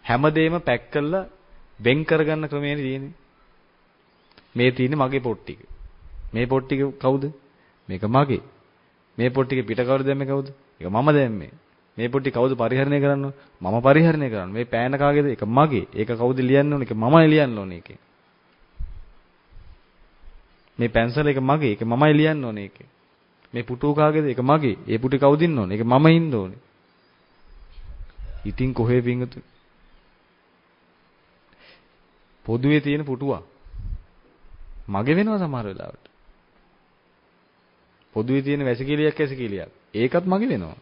හැමදේම පැක් කරලා වෙන් කරගන්න ක්‍රමයනේ තියෙන්නේ. මේ තියෙන්නේ මගේ පොත් ටික. මේ පොත් ටික කවුද? මේක මගේ. මේ පොත් ටික පිට කවුද දැම්මේ කවුද? ඒක මම දැම්මේ. මේ පොත් ටික කවුද පරිහරණය කරන්න ඕන? මම පරිහරණය කරන්න. මේ පෑන කාගේද? ඒක මගේ. ඒක කවුද ලියන්න ඕන? ඒක මමයි ලියන්න ඕනේ ඒකේ. මේ පැන්සල එක මගේ. ඒක මමයි ලියන්න ඕනේ ඒකේ. මේ පුටුව කාගේද? ඒක මගේ. ඒ පුටි කවුද ඉන්න ඕනේ? ඒක මම ඉන්න ඕනේ. ඉතින් කොහේ පිංගුතු? පොදුවේ තියෙන පුටුවක් මගේ වෙනවා සමහර වෙලාවට. පොදුවේ තියෙන වැසිකිළියක් ඒකත් මගේ වෙනවා.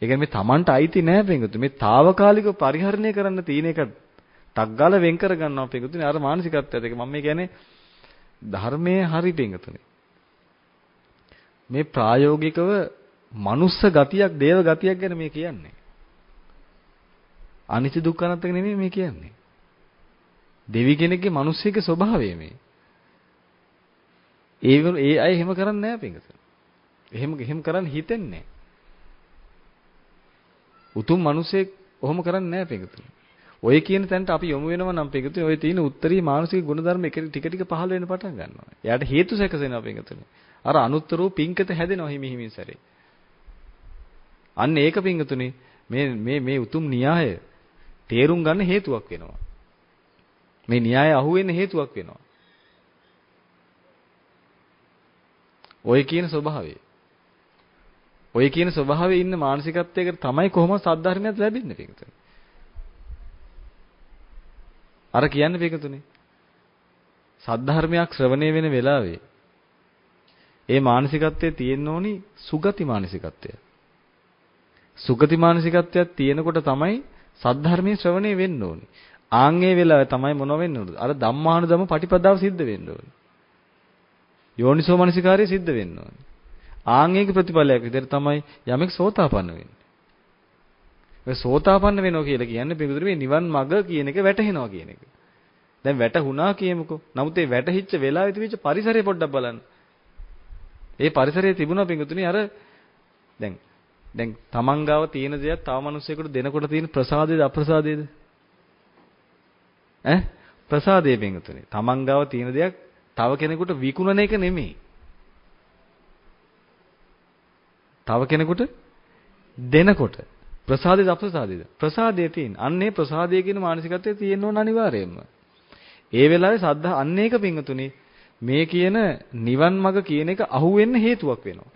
ඒ කියන්නේ මේ Tamanට අයිති නෑ පිංගුතු. මේ తాවකාලිකව පරිහරණය කරන්න තියෙන එක ටක් ගාලා වෙන් කර ගන්නවා පිංගුතුනේ. අර මානසිකත්වයත් එක මම මේ කියන්නේ ධර්මයේ හරි පිංගුතුනේ. මේ ප්‍රායෝගිකව මනුස්ස ගතියක්, දේව ගතියක් ගැන මේ කියන්නේ. අනිත්‍ය දුක්ඛ අනාත්ම නෙමෙයි මේ කියන්නේ. දෙවි කෙනෙක්ගේ මිනිස්සෙක්ගේ ස්වභාවය මේ. ඒ අය එහෙම කරන්නේ නැහැ පිංගුතුනේ. එහෙම කරන්න හිතෙන්නේ නැහැ. උතුම් මිනිසෙක් ඔහොම කරන්නේ නැහැ පිංගුතුනේ. ඔය කියන තැනට අපි යොමු වෙනවා නම් පිංගුතුනේ ඔය තියෙන උත්තරී මානසික ගුණධර්ම ටික ටික පහළ වෙන්න පටන් ගන්නවා. එයාට හේතු සැකසෙනවා පිංගුතුනේ. අර අනුත්තර වූ පිංකත හැදෙනවා හිමින් සැරේ. අන්න ඒක පිංගුතුනේ මේ උතුම් න්‍යාය තේරුම් ගන්න හේතුවක් වෙනවා. මේ න්‍යාය අහුවෙන්න හේතුවක් වෙනවා. ඔය කියන ස්වභාවයේ ඉන්න මානසිකත්වයකට තමයි කොහොමද සද්ධර්මයක් ලැබෙන්නේ පිටුතුනේ. අර කියන්නේ පිටුතුනේ. සද්ධර්මයක් ශ්‍රවණය වෙන වෙලාවේ ඒ මානසිකත්වයේ තියෙන්න ඕනි සුගති මානසිකත්වය. සුගති මානසිකත්වයක් තියෙනකොට තමයි සද්ධර්මයේ ශ්‍රවණය වෙන්න ඕනි. ආන්ගේ වෙලාවේ තමයි මොනව වෙන්න ඕනද? අර ධම්මානුධම පටිපදාව සිද්ධ වෙන්න ඕනි. යෝනිසෝ මනසිකාරය සිද්ධ වෙන්න ඕනි. ආන්ගේක ප්‍රතිඵලයක් විදිහට තමයි යමෙක් සෝතාපන්න වෙන්නේ. ඒ සෝතාපන්න වෙනවා කියලා කියන්නේ පිටුදුර මේ නිවන් මඟ කියන එක වැටහෙනවා කියන එක. දැන් වැටුණා කියමුකෝ. නමුත් ඒ වැටහිච්ච වෙලාවේ තිබිච්ච පරිසරය පොඩ්ඩක් බලන්න. ඒ පරිසරයේ තිබුණා පිටුතුනේ අර දැන් තමන් ගාව තියෙන දේක් තව මිනිස්සෙකුට දෙනකොට තියෙන ප්‍රසාදේද අප්‍රසාදේද? ප්‍රසාදේ පිටුතුනේ. තමන් ගාව තියෙන දේක් තව කෙනෙකුට විකුණන එක නෙමෙයි. තව කෙනෙකුට දෙනකොට ප්‍රසාදේද අප්‍රසාදේද? ප්‍රසාදයේ තියෙන. අන්නේ ප්‍රසාදයේ කියන මානසිකත්වයේ තියෙන්න ඕන අනිවාර්යයෙන්ම. ඒ වෙලාවේ සද්ධා අන්න ඒක පිංගුතුනේ මේ කියන නිවන් මඟ කියන එක අහුවෙන්න හේතුවක් වෙනවා.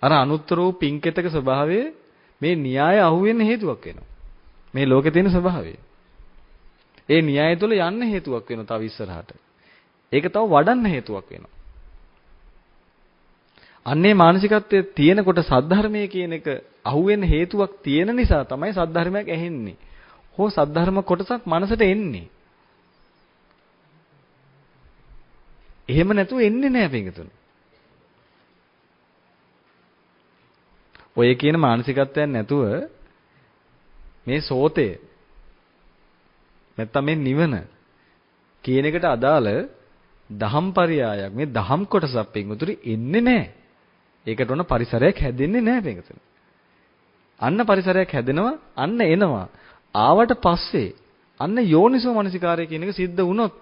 අර අනුත්තර වූ පිංකෙතක ස්වභාවය මේ න්‍යාය අහුවෙන්න හේතුවක් වෙනවා. මේ ලෝකේ තියෙන ස්වභාවය. ඒ න්‍යාය තුළ යන්න හේතුවක් වෙනවා තව ඉස්සරහට. ඒක තව වඩන්න හේතුවක් වෙනවා. අන්නේ මානසිකත්වයේ තියෙනකොට සද්ධර්මයේ කියන එක අහුවෙන්න හේතුවක් තියෙන නිසා තමයි සද්ධර්මයක් ඇහෙන්නේ. හෝ සද්ධර්ම කොටසක් මනසට එන්නේ. එහෙම නැතුව එන්නේ නැහැ පිටුතුනේ. ඔය කියන මානසිකත්වයක් නැතුව මේ සෝතය නැත්තම් මේ නිවන කියන එකට අදාළ දහම් පරයයක් මේ දහම් කොටසක් පිටුතුරි එන්නේ නැහැ. ඒකට උන පරිසරයක් හැදෙන්නේ නැහැ පිටුතුරි. අන්න පරිසරයක් හැදෙනවා අන්න එනවා. ආවට පස්සේ අන්න යෝනිසෝ මනසිකාරය කියන එක සිද්ධ වුණොත්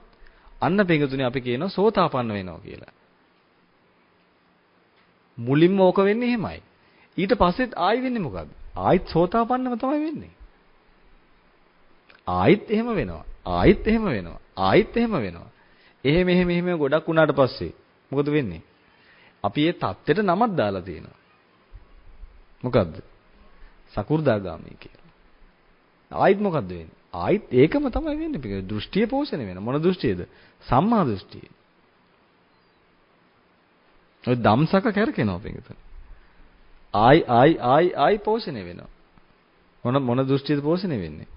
අන්න පිටුතුනි අපි කියනවා සෝතාපන්න වෙනවා කියලා. මුලින්ම ඕක වෙන්නේ එහෙමයි. ඊට පස්සෙත් ආයි වෙන්නේ මොකද්ද? ආයිත් සෝතාපන්නම තමයි වෙන්නේ. ආයිත් එහෙම වෙනවා. ආයිත් එහෙම වෙනවා. ආයිත් එහෙම වෙනවා. එහෙම ගොඩක් වුණාට පස්සේ මොකද වෙන්නේ? අපි ඒ தත්ත්වෙට නමක් දාලා තියෙනවා. මොකද්ද? සකු르දාගාමී කියලා. ආයිත් මොකද්ද වෙන්නේ? ආයිත් ඒකම තමයි වෙන්නේ. දෘෂ්ටිය පෝෂණය වෙනවා. මොන දෘෂ්ටියද? සම්මා දෘෂ්ටිය. ඔය ධම්සක කරකිනවා පිටින්. ආයි පෝෂණය වෙනවා. මොන දෘෂ්ටියද පෝෂණය වෙන්නේ?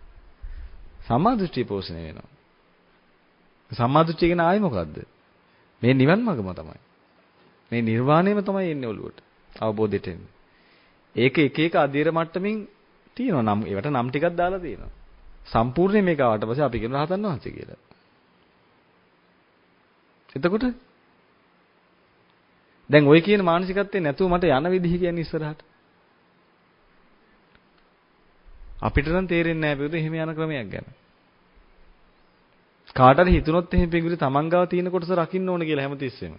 සම්මා දෘෂ්ටිය පෝෂණය වෙනවා. සම්මා දෘෂ්ටිය කියන ආයි මොකද්ද? මේ නිවන් මාර්ගම තමයි. මේ නිර්වාණයම තමයි එන්නේ ඔළුවට. අවබෝධයට එන්නේ. ඒක එක අධීර මට්ටමින් තියෙනවා නම් ඒවට නම් ටිකක් දාලා තියෙනවා. සම්පූර්ණයෙන් මේක ආවට පස්සේ අපි කියන රහතන් වහන්සේ කියලා. එතකොට දැන් ওই කියන මානසිකත්වයේ නැතුව මට යන විදිහ කියන්නේ ඉස්සරහට. අපිට නම් තේරෙන්නේ නැහැ පිටුද එහෙම යන ක්‍රමයක් ගැන. කාට හරි හිතුනොත් එහෙම පිටුද තමන් ගාව තියෙන කොටස රකින්න ඕන කියලා හැමතිස්සෙම.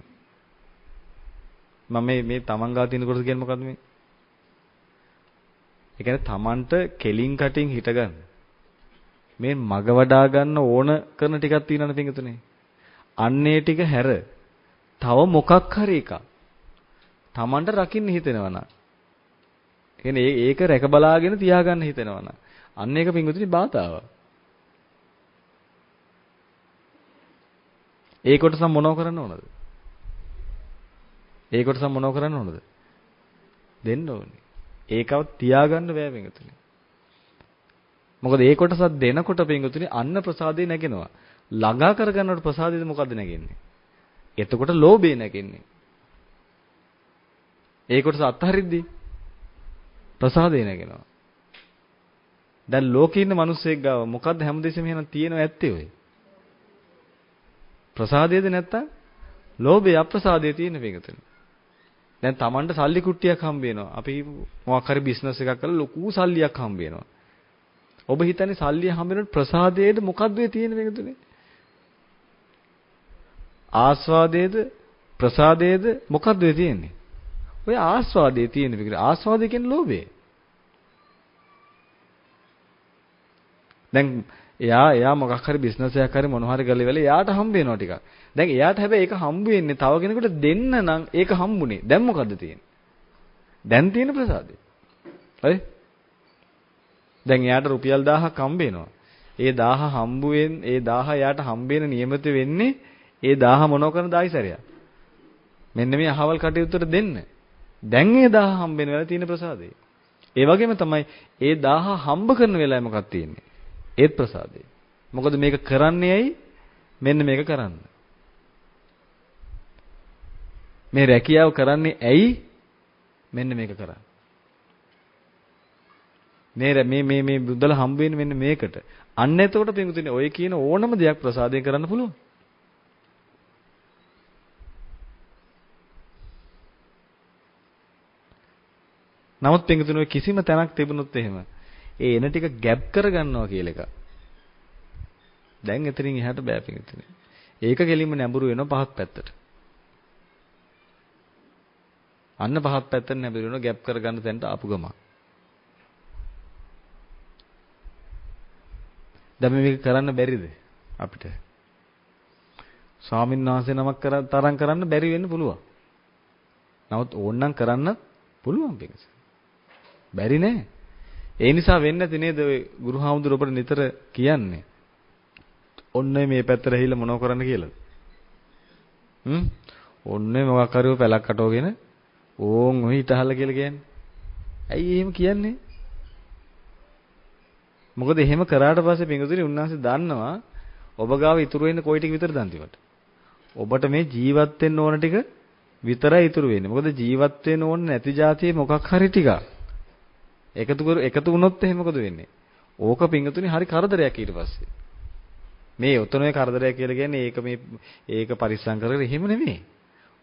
මම මේ තමන් ගාව තියෙන කොටස කියන්නේ මොකද්ද මේ? ඒ කියන්නේ තමන්ට කෙලින් කටින් හිට ගන්න. මේ මග වඩා ගන්න ඕන කරන ටිකක් තියෙනවනේ පිටුනේ. අන්නේ ටික හැර තව මොකක් හරි එකක් තමන්ට රකින්න හිතෙනවනම් කියන්නේ ඒක රැක බලාගෙන තියාගන්න හිතෙනවනම් අන්න ඒක පිටුනේ බාධාවක්. ඒ කොටස මොනව කරන්න ඕනද? ඒ කොටස මොනව කරන්න ඕනද? දෙන්න ඕනේ. ඒකව තියාගන්න බෑ පිටුනේ. මොකද ඒ කොටසක් දෙනකොට පිටුනේ අන්න ප්‍රසාදේ නැගෙනවා. ළඟා කරගන්නකොට ප්‍රසාදේද මොකද්ද නැගෙන්නේ? එතකොට ලෝභය නැගෙන්නේ. ඒ කොටස අත්හරිද්දී ප්‍රසාදේ නැගෙනවා. දැන් ලෝකේ ඉන්න මිනිස්සෙක් ගාව මොකද්ද හැමදෙස්සෙම එහෙනම් තියෙනව ඇත්තේ ඔය? ප්‍රසාදයේද නැත්තම් ලෝභය අප්‍රසාදයේ තියෙන පිටුනේ. දැන් Tamanට සල්ලි කුට්ටියක් හම්බ වෙනවා. අපි මොකක් හරි බිස්නස් එකක් කරලා ලොකු සල්ලියක් හම්බ වෙනවා. ඔබ හිතන්නේ සල්ලිය හම්බ වෙනකොට ප්‍රසාදයේද මොකද්ද ඒ තියෙන පිටුනේ? ආස්වාදයේද ප්‍රසාදයේද මොකද්ද ඒ තියෙන්නේ? ඔය ආස්වාදයේ තියෙන පිටුනේ. ආස්වාදය කියන්නේ ලෝභය. දැන් එයා මොකක් හරි බිස්නස් එකක් හරි මොනවා හරි කරලා ඉවරලා එයාට හම්බ වෙනවා ටිකක්. දැන් එයාට හැබැයි ඒක හම්බ වෙන්නේ තව කෙනෙකුට දෙන්න නම් ඒක හම්බුනේ. දැන් මොකද්ද තියෙන්නේ? දැන් තියෙන ප්‍රසාදය. හරි? දැන් එයාට රුපියල් 1000ක් හම්බ වෙනවා. ඒ 1000 හම්බ වෙන්නේ ඒ 1000 එයාට හම්බ වෙන නියමිත වෙන්නේ ඒ 1000 මොනව කරන දායිසරයක්. මෙන්න මේ අහවල් කටයුත්තට දෙන්න. දැන් ඒ 1000 හම්බ වෙන වෙලාවේ තියෙන ප්‍රසාදය. ඒ වගේම තමයි ඒ 1000 හම්බ කරන වෙලාවේ මොකක්ද තියෙන්නේ? ඒත් ප්‍රසාදේ. මොකද මේක කරන්නේ ඇයි? මෙන්න මේක කරන්න. මේ රැකියාව කරන්නේ ඇයි? මෙන්න මේක කරන්න. මේ බුද්ධල හම්බ වෙන්නේ මෙන්න මේකට. අන්න එතකොට පින්විතනේ ඔය කියන ඕනම දෙයක් ප්‍රසාදයෙන් කරන්න පුළුවන්. නමුත් පින්විතනේ ඔය කිසිම තැනක් තිබුණොත් එහෙම ඒ එන ටික ගැප් කරගන්නවා කියලා එක. දැන් එතනින් එහාට බෑ පිටින්. ඒක කෙලින්ම නැඹුරු වෙනවා පහත් පැත්තට. අන්න පහත් පැත්තට නැඹුරු වෙනවා ගැප් කරගන්න තැනට ආපු ගමන්. දැන් මේක කරන්න බැරිද අපිට? ස්වාමීන් වහන්සේ නමක් තරම් කරන්න බැරි වෙන්න පුළුවන්. නමුත් ඕනනම් කරන්න පුළුවන් පිටින්. බැරි නෑ. ඒ නිසා වෙන්නේ නැති නේද ඔය ගුරුහාමුදුර ඔබට නිතර කියන්නේ. ඔන්නේ මේ පැත්තට ඇහිලා මොනව කරන්න කියලාද? ඔන්නේ මොකක් හරි පැලක් කටවගෙන ඕන් ඔය හිටහල කියලා කියන්නේ. ඇයි එහෙම කියන්නේ? මොකද එහෙම කරාට පස්සේ පිංගුතුනි උන්වහන්සේ දන්නවා ඔබ ගාව ඉතුරු වෙන්නේ කොයි ටික විතරද අන්තිමට. ඔබට මේ ජීවත් වෙන්න ඕන ටික විතරයි ඉතුරු වෙන්නේ. මොකද ජීවත් වෙන්න ඕන නැති જાතියේ මොකක් හරි ටිකක් එකතු වුණොත් එහෙම මොකද වෙන්නේ? ඕක පිංගුතුනි හරි කරදරයක් ඊට පස්සේ. මේ උතනෝේ කරදරයක් කියලා කියන්නේ ඒක පරිස්සම් කරගෙන එහෙම නෙමෙයි.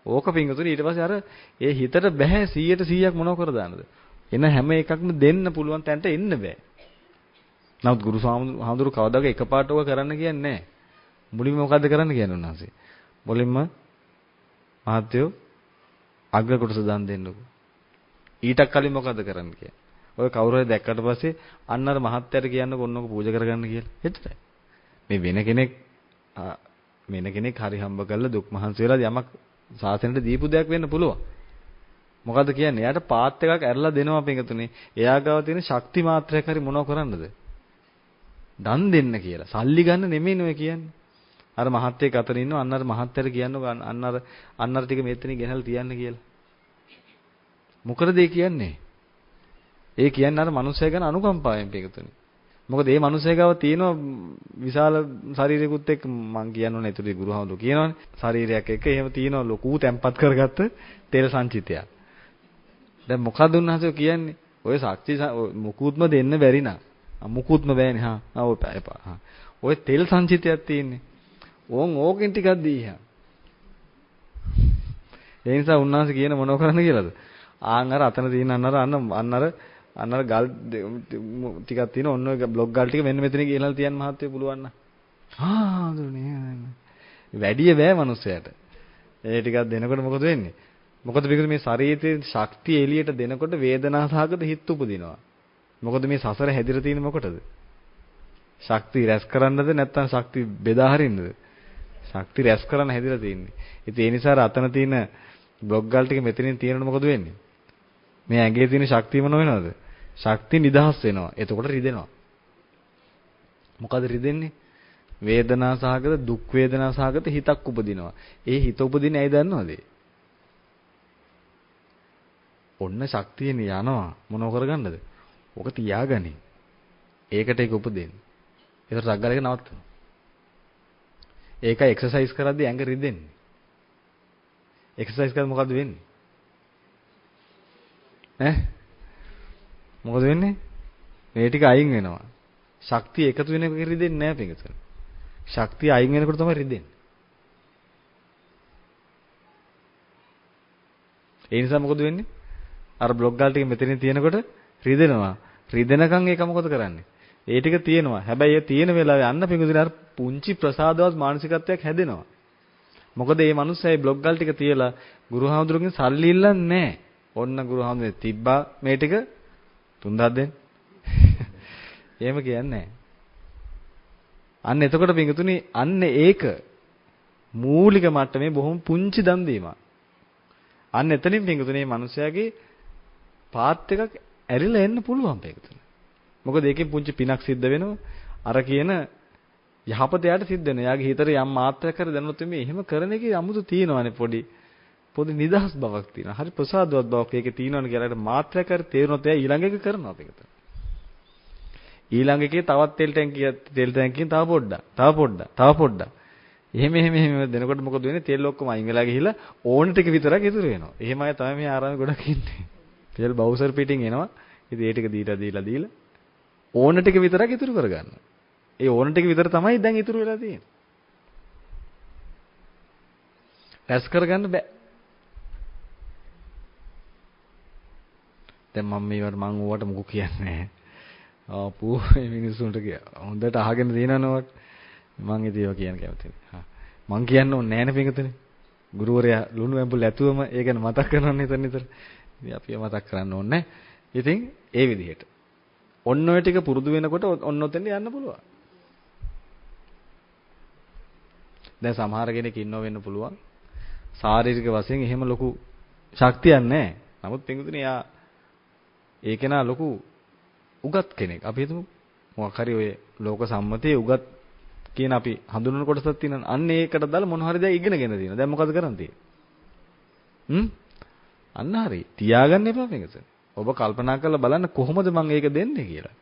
ඕක පිංගුතුනි ඊට පස්සේ අර ඒ හිතට බෑ 100% මොනව කර දාන්නද? එන හැම එකක්ම දෙන්න පුළුවන් තැනට එන්න බෑ. නමුත් ගුරු හාමුදුරු කවදාක එකපාරට ඔක කරන්න කියන්නේ නැහැ. මුලින්ම මොකද්ද කරන්න කියන්නේ උන්වහන්සේ? මුලින්ම මහත්යෝ අග්‍ර කොටස දන් දෙන්නකෝ. ඊටක් කලින් මොකද්ද කරන්න කියන්නේ? ඔය කවුරු හරි දැක්කට පස්සේ අන්න අර මහත්යට කියන්නකො ඔන්නක පූජා කරගන්න කියලා. එච්චරයි. මේ වෙන කෙනෙක් හරි හම්බ කරලා දුක් මහන්සි වෙලා යමක් සාසනෙට දීපු දෙයක් වෙන්න පුළුවන්. මොකද්ද කියන්නේ? එයාට පාත් එකක් ඇරලා දෙනවා පිටුනේ. එයා ගාව තියෙන ශක්ති මාත්‍රයක් හරි මොනව කරන්නද? දන් දෙන්න කියලා. සල්ලි ගන්න නෙමෙයි නෝ කියන්නේ. අර මහත්යෙක් අතර ඉන්නවා අන්න අර මහත්යට කියන්නකො අන්න අර ටික මෙතනින් ගෙනල්ලා තියන්න කියලා. මොකද ඒ කියන්නේ? ඒ කියන්නේ අර මනුස්සය ගැන අනුකම්පාවෙන් පිටුනේ. මොකද මේ මනුස්සය ගාව තියෙන විශාල ශරීරයකුත් එක්ක මං කියනෝනේ ඒතුලේ ගුරුහාමුදුරු කියනවනේ ශරීරයක් එක්ක එහෙම තියෙන ලොකු තැම්පත් කරගත්ත තෙල් සංචිතයක්. දැන් මොකද උන්වහන්සේ කියන්නේ? ඔය ශක්ති මුකුත්ම දෙන්න බැරි නා. මුකුත්ම බෑනේ හා. ඔය එපා. හා. ඔය තෙල් සංචිතයක් තියෙන්නේ. ඕකෙන් ටිකක් දීහා. ඒ නිසා උන්වහන්සේ කියන මොනව කරන්න කියලාද? ආන් අර අතන තියෙන අන්න අර අන්නර ගල් ටිකක් තියෙන ඔන්න ඔය බ්ලොග් ගල් ටික මෙන්න මෙතන ගිහලා තියන්න මහත්තයෝ පුළුවන් නම්. වැඩිය බෑ මිනිස්සයාට. ඒ ටිකක් දෙනකොට මොකද වෙන්නේ? මොකද මේ ශරීරයේ ශක්තිය එළියට දෙනකොට වේදනාසහගත හිත් උපදිනවා. මොකද මේ සසර හැදිලා තියෙන්නේ මොකටද? ශක්තිය රැස් කරන්නද නැත්නම් ශක්තිය බෙදා හරින්නද? ශක්තිය රැස් කරන්න හැදිලා තියෙන්නේ. ඉතින් ඒ නිසා අතන තියෙන බ්ලොග් ගල් ටික මෙතනින් තියෙනකොට මොකද වෙන්නේ? මේ ඇඟේ තියෙන ශක්තිය මොන වෙනවද? ශක්තිය නිදහස් වෙනවා. එතකොට රිදෙනවා. මොකද රිදෙන්නේ? වේදනා සහගත දුක් වේදනා සහගත හිතක් උපදිනවා. ඒ හිත උපදින්නේ ඇයි දන්නවද? ඔන්න ශක්තියන යනවා මොනව කරගන්නද? ඔක තියාගනි. ඒකට ඒක උපදින්නේ. ඒතර රග්ගල එක නවත්තනවා. ඒකයි එක්සර්සයිස් කරද්දී ඇඟ රිදෙන්නේ. එක්සර්සයිස් කරද්දී මොකද්ද වෙන්නේ? මොකද වෙන්නේ? මේ ටික අයින් වෙනවා. ශක්තිය එකතු වෙන එක රිදෙන්නේ නැහැ පිටතට. ශක්තිය අයින් වෙනකොට තමයි රිදෙන්නේ. ඒ නිසා මොකද වෙන්නේ? අර බ්ලොග් ගල් ටික මෙතනින් තියෙනකොට රිදෙනවා. රිදෙනකන් ඒක මොකද කරන්නේ? ඒ ටික තියෙනවා. හැබැයි ඒ තියෙන වෙලාවේ අන්න පිඟුදින අර පුංචි ප්‍රසාදවත් මානසිකත්වයක් හැදෙනවා. මොකද මේ මිනිස්සයි බ්ලොග් ගල් ටික තියලා ගුරුහාමුදුරුවන්ගෙන් සල්ලි ඉල්ලන්නේ නැහැ. ඔන්න ගුරුහාමුදුරුවෝ තිබ්බා මේ ටික 3000 දෙන්න. එහෙම කියන්නේ නැහැ. අන්න එතකොට පිඟුතුනි අන්න ඒක මූලික මට්ටමේ බොහොම පුංචි දන් දීමක්. අන්න එතනින් පිඟුතුනි මේ මිනිස්යාගේ පාත් එකක් ඇරිලා එන්න පුළුවන් පිඟුතුනි. මොකද ඒකෙන් පුංචි පිනක් සිද්ධ වෙනවා. අර කියන යහපත යාට සිද්ධ වෙනවා. යාගේ හිතට යම් මාත්‍රයක් කර දැනුනොත් මේ එහෙම කරන එකේ අමුතු තියෙනවානේ පොඩි නිදහස් බවක් තියෙනවා. හරි ප්‍රසාදවත් බවක් ඒකේ තියෙනවනේ කියලා මාත්‍රයක් කර තේරුනොත් එයා ඊළඟ එක කරනවා පිඟුතුනි. ඊළඟ එකේ තවත් තෙල් ටැංකියෙන් තව පොඩ්ඩක්. එහෙම දෙනකොට මොකද වෙන්නේ? තෙල් ඔක්කොම අයින් වෙලා ගිහිල්ලා ඕන ටික විතරක් ඉතුරු වෙනවා. එහෙම අය තමයි මේ ආරාමේ ගොඩක් ඉන්නේ. තෙල් බවුසර් පිටින් එනවා. ඉතින් ඒ ටික දීලා ඕන ටික විතරක් ඉතුරු කරගන්නවා. ඒ ඕන ටික විතර තමයි දැන් ඉතුරු වෙලා තියෙන්නේ. රැස් කරගන්න බෑ. දැන් මම ඕවට මොකක් කියන්නේ නැහැ. ආපු මේ මිනිස්සුන්ට හොඳට අහගෙන දිනනවට මම ඉතින් ඒවා කියන්න කැමති නෑ. මං කියන්න ඕනේ නෑනේ පිටුතනේ. ගුරුවරයා ලුණු ඇඹුල් ඇතුවම ඒ ගැන මතක් කරනවා නිතර. ඉතින් අපි මතක් කරන්න ඕනේ. ඉතින් ඒ විදිහට. ඔන්න ඔය ටික පුරුදු වෙනකොට ඔන්න ඔතෙන් යන්න පුළුවන්. දැන් සමහර කෙනෙක් ඉන්නව වෙන්න පුළුවන්. ශාරීරික වශයෙන් එහෙම ලොකු ශක්තියක් නැහැ. නමුත් පිටුතනේ යා ඒ කෙනා ලොකු උගත් කෙනෙක්. අපි හිතමු මොකක් හරි ඔය ලෝක සම්මතයේ උගත් කියන අපි හඳුනන කොටසක් තියෙනවා. අන්න ඒකට දාලා මොන හරි දෙයක් ඉගෙනගෙන තියෙනවා. දැන් මොකද කරන් තියෙන්නේ? අන්න හරි. තියාගන්න එපා මේකද. ඔබ කල්පනා කරලා බලන්න කොහොමද මම ඒක දෙන්නේ කියලා.